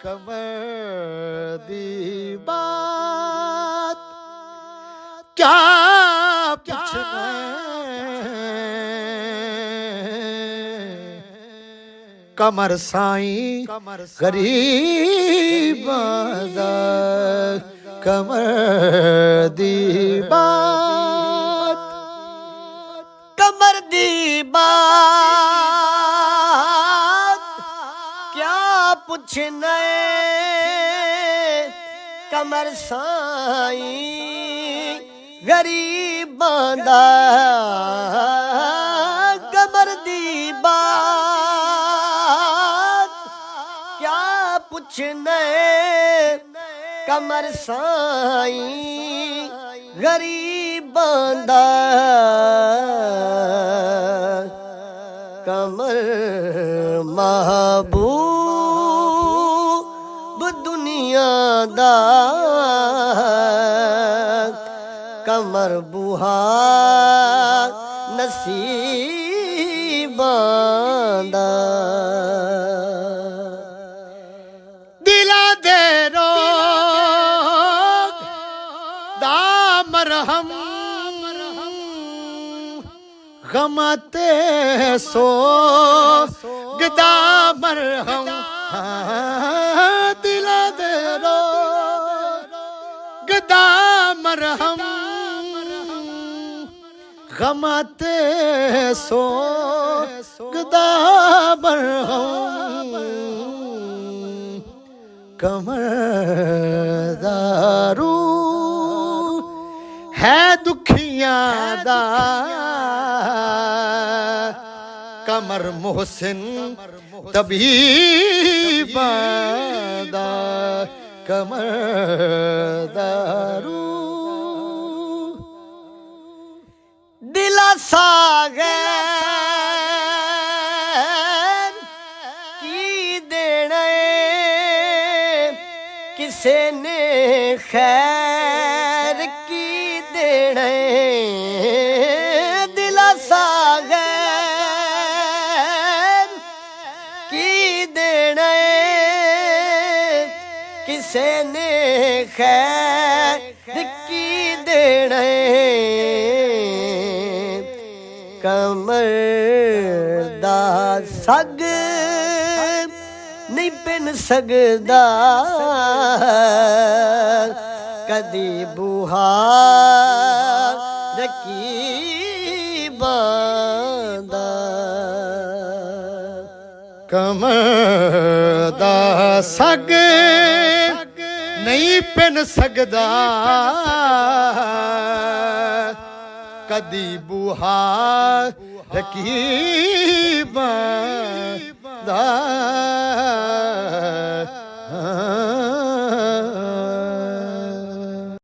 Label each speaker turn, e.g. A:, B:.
A: कमर दी बात क्या पूछना कमर साईं गरीब कमर दी बात
B: कमर दी बात क्या पूछना कमर साईं गरीबां दा कमर दी बात क्या पूछना कमर साईं गरीबां दा कमर महबूब दुनिया दा कमर बुहा नसीबां दा
A: दिला दे रोग दा मरहम गमते सो गदा मरहम दिला दे रोग गदा मरहम गमते सो गदा मरहम कमर दारू है दुखियां दा कमर मोहसिन तबीब दा कमर दारू
B: दिलासा गैर की देना किसे ने खैर की देना दिलासा गैर की देना किसे ने खैर की देना कमर दा सग नहीं पिन सकदा कदी बुहा रकीबां दा
A: कमर दा सग नहीं पिन सकदा कदी बुहा रकीबां दा